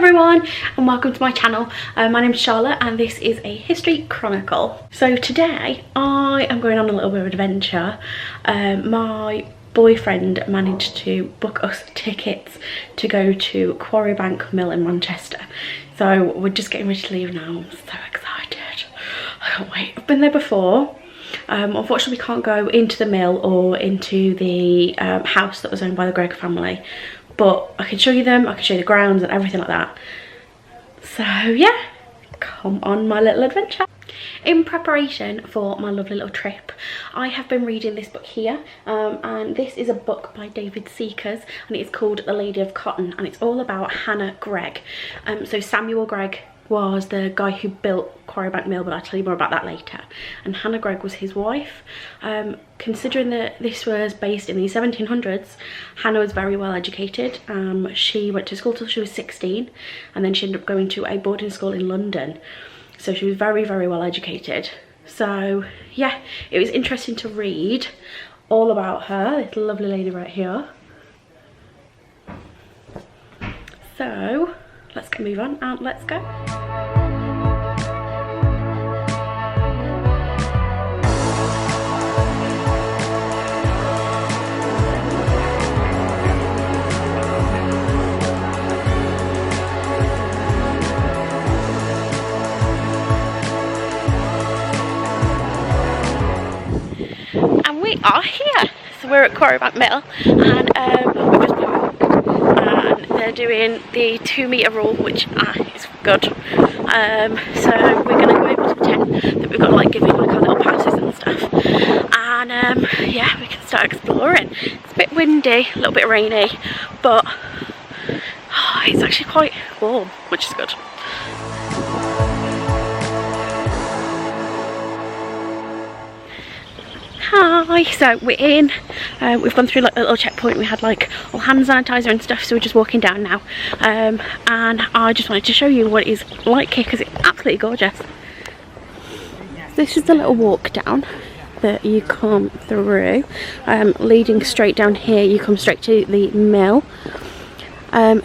everyone and welcome to my channel. My name is Charlotte and this is a history chronicle. So today I am going on a little bit of an adventure. My boyfriend managed to book us tickets to go to Quarry Bank Mill in Manchester. So we're just getting ready to leave now. I'm so excited. I can't wait. I've been there before. Unfortunately we can't go into the mill or into the house that was owned by the Gregg family, but I can show you them, I can show you the grounds and everything like that. So yeah, come on my little adventure. In preparation for my lovely little trip, I have been reading this book here, and this is a book by David Seekers and it's called The Lady of Cotton, and it's all about Hannah Gregg. So Samuel Gregg was the guy who built Quarry Bank Mill, but I'll tell you more about that later. And Hannah Gregg was his wife. Considering that this was based in the 1700s, Hannah was very well educated. She went to school till she was 16 and then she ended up going to a boarding school in London. So she was very, very well educated. So yeah, it was interesting to read all about her, this lovely lady right here. So let's move on and let's go. And we are here. So we're at Quarry Bank Mill and we've just parked and they're doing the 2-metre rule, which is good. So we're going to go able to pretend that we've got to like give like our little passes and stuff, and yeah, we can start exploring. It's a bit windy, a little bit rainy, but it's actually quite warm, which is good. Hi, so we're in, we've gone through like a little checkpoint. We had like all hand sanitizer and stuff, so we're just walking down now, and I just wanted to show you what it is like here because it's absolutely gorgeous. This is the little walk down that you come through, leading straight down here you come straight to the mill.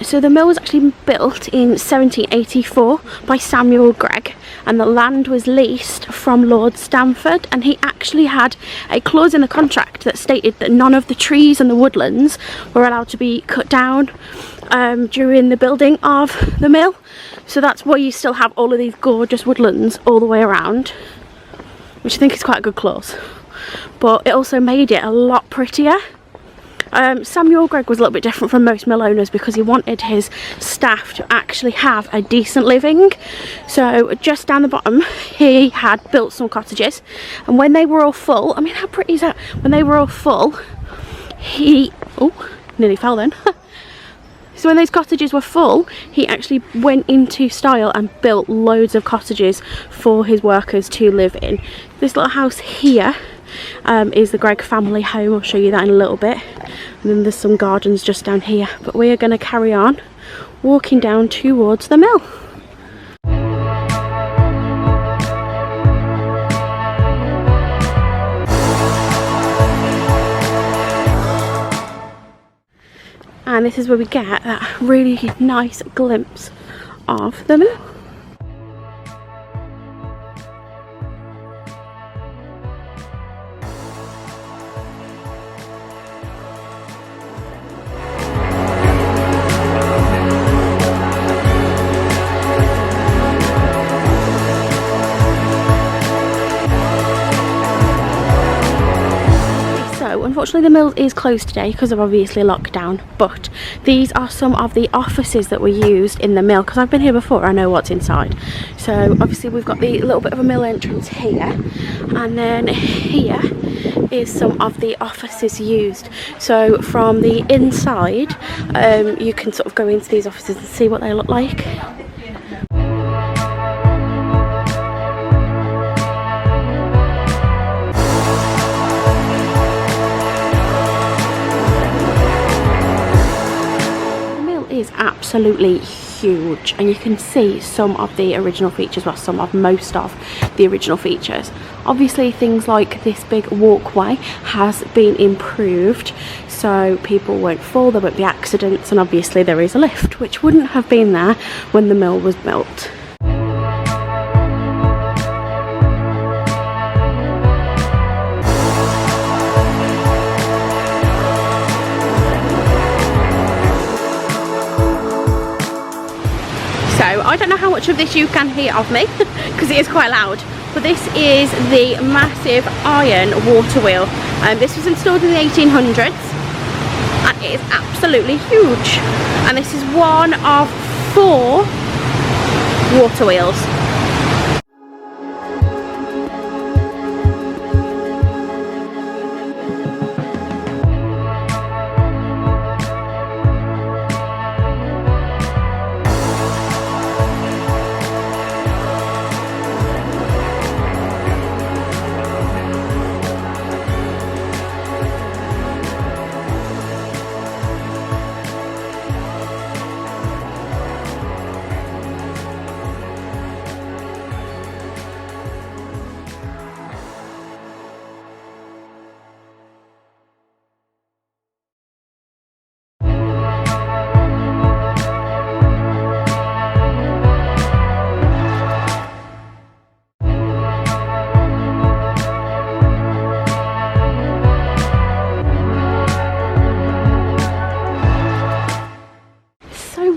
So the mill was actually built in 1784 by Samuel Gregg, and the land was leased from Lord Stamford, and he actually had a clause in the contract that stated that none of the trees and the woodlands were allowed to be cut down during the building of the mill. So that's why you still have all of these gorgeous woodlands all the way around, which I think is quite a good clause, but it also made it a lot prettier. Samuel Gregg was a little bit different from most mill owners because he wanted his staff to actually have a decent living. So just down the bottom he had built some cottages, and when they were all full, I mean how pretty is that? When they were all full, he, oh, nearly fell then. So when those cottages were full, he actually went into style and built loads of cottages for his workers to live in. This little house here is the Gregg family home. I'll show you that in a little bit. And then there's some gardens just down here, but we are going to carry on walking down towards the mill. And this is where we get that really nice glimpse of the mill. Unfortunately the mill is closed today because of obviously lockdown, but these are some of the offices that were used in the mill because I've been here before, I know what's inside. So obviously we've got the little bit of a mill entrance here, and then here is some of the offices used. So from the inside you can sort of go into these offices and see what they look like. Is absolutely huge, and you can see some of the original features, well, most of the original features. Obviously things like this big walkway has been improved, so people won't fall, there won't be accidents, and obviously there is a lift, which wouldn't have been there when the mill was built. So I don't know how much of this you can hear of me because it is quite loud, but this is the massive iron water wheel. This was installed in the 1800s and it is absolutely huge, and this is one of 4 water wheels.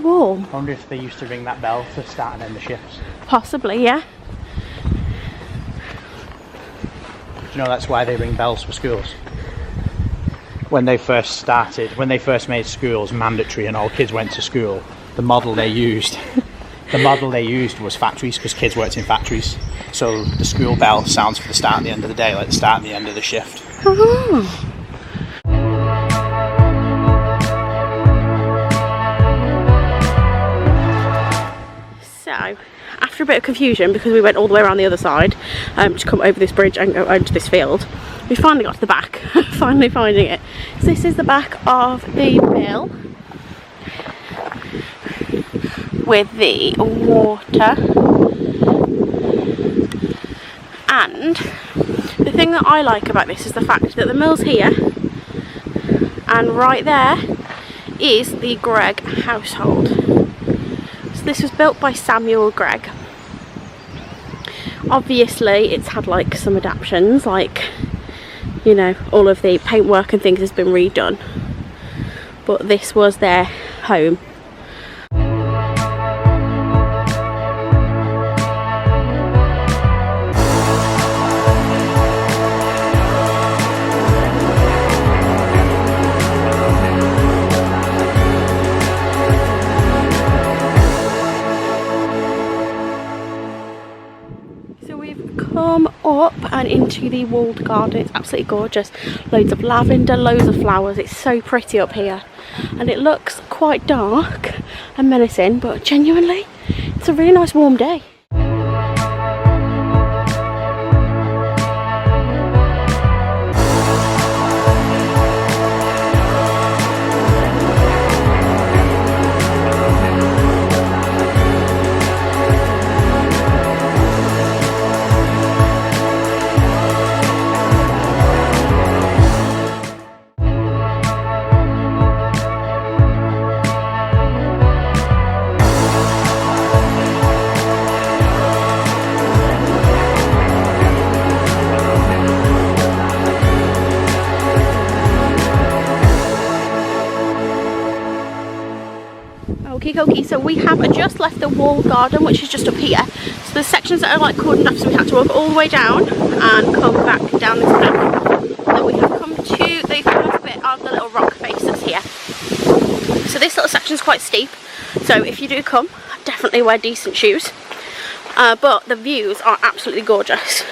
Warm. I wonder if they used to ring that bell to start and end the shifts. Possibly, yeah. Do you know that's why they ring bells for schools? When they first started, when they first made schools mandatory and all kids went to school, the model they used was factories, because kids worked in factories. So the school bell sounds for the start and the end of the day, like the start and the end of the shift. Oh. So, after a bit of confusion, because we went all the way around the other side to come over this bridge and go into this field, we finally got to the back. Finally finding it. So this is the back of the mill with the water, and the thing that I like about this is the fact that the mill's here and right there is the Gregg household. So this was built by Samuel Gregg. Obviously it's had like some adaptations, like, you know, all of the paintwork and things has been redone, but this was their home. Come up and into the walled garden. It's absolutely gorgeous. Loads of lavender, loads of flowers. It's so pretty up here, and it looks quite dark and menacing, but genuinely it's a really nice warm day. Okay, so we have just left the walled garden, which is just up here. So there's sections that are like cordoned off, so we had to walk all the way down and come back down this path. Then we have come to the first bit of the little rock face that's here. So this little section is quite steep, so if you do come, definitely wear decent shoes. But the views are absolutely gorgeous.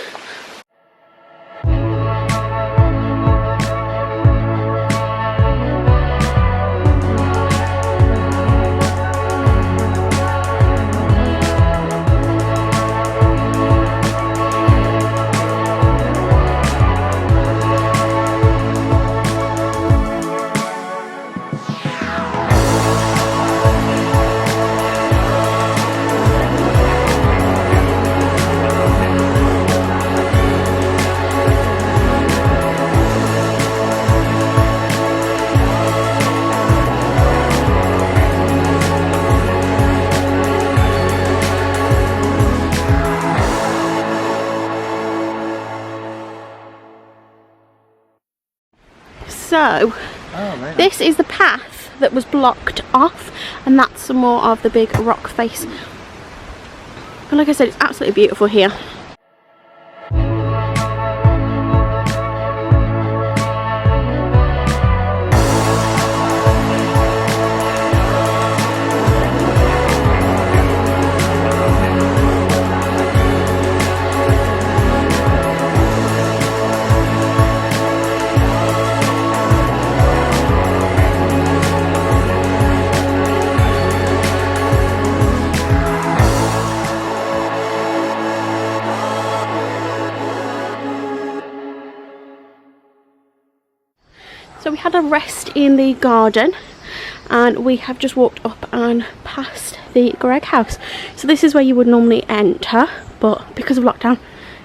So right. this is the path that was blocked off, and that's some more of the big rock face. But like I said, it's absolutely beautiful here. So we had a rest in the garden, and we have just walked up and past the Greg house. So this is where you would normally enter, but because of lockdown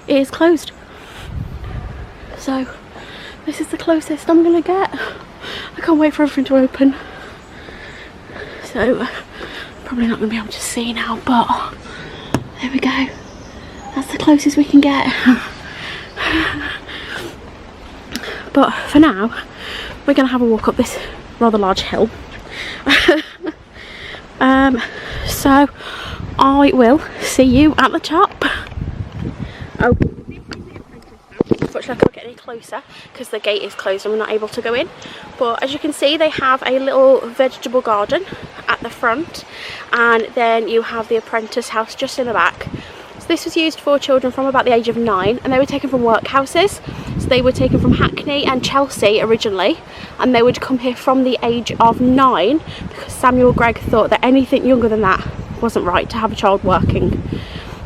it is closed. So this is the closest I'm gonna get. I can't wait for everything to open. So probably not gonna be able to see now, but there we go. That's the closest we can get. But for now, we're going to have a walk up this rather large hill. So I will see you at the top. Oh, unfortunately I can't get any closer because the gate is closed and we're not able to go in. But as you can see, they have a little vegetable garden at the front, and then you have the apprentice house just in the back. So this was used for children from about the age of 9, and they were taken from workhouses. So they were taken from Hackney and Chelsea originally, and they would come here from the age of 9 because Samuel Gregg thought that anything younger than that wasn't right to have a child working.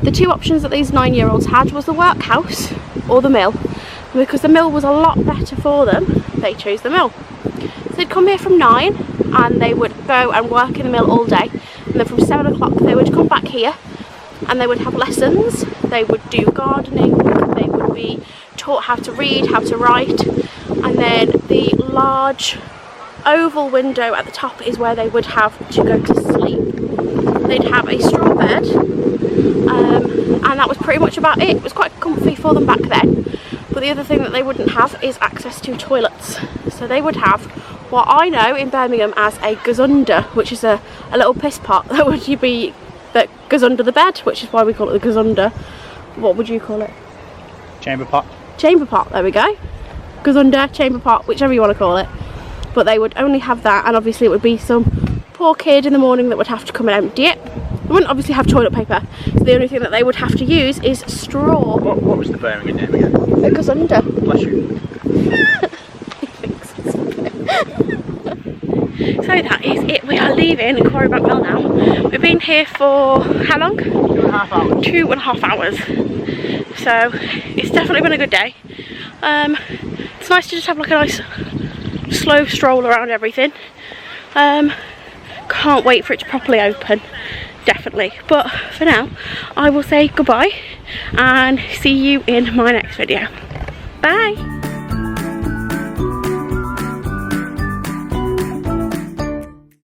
The two options that these 9-year-olds had was the workhouse or the mill, and because the mill was a lot better for them, they chose the mill. So they'd come here from 9 and they would go and work in the mill all day, and then from 7 o'clock they would come back here and they would have lessons, they would do gardening, they would be taught how to read, how to write, and then the large oval window at the top is where they would have to go to sleep. They'd have a straw bed, and that was pretty much about it. It was quite comfy for them back then, but the other thing that they wouldn't have is access to toilets. So they would have what I know in Birmingham as a gazunder, which is a little piss pot that goes under the bed, which is why we call it the gazunder. What would you call it? Chamber pot. Chamber pot, there we go. Gazunder, chamber pot, whichever you want to call it. But they would only have that, and obviously it would be some poor kid in the morning that would have to come and empty it. They wouldn't obviously have toilet paper, so the only thing that they would have to use is straw. What was the Birmingham name again? A gazunder. Bless you. So that is it. We are leaving Quarry Bank Mill now. We've been here for how long? 2.5 hours. 2.5 hours. So it's definitely been a good day. It's nice to just have like a nice slow stroll around everything. Can't wait for it to properly open, definitely. But for now, I will say goodbye and see you in my next video. Bye.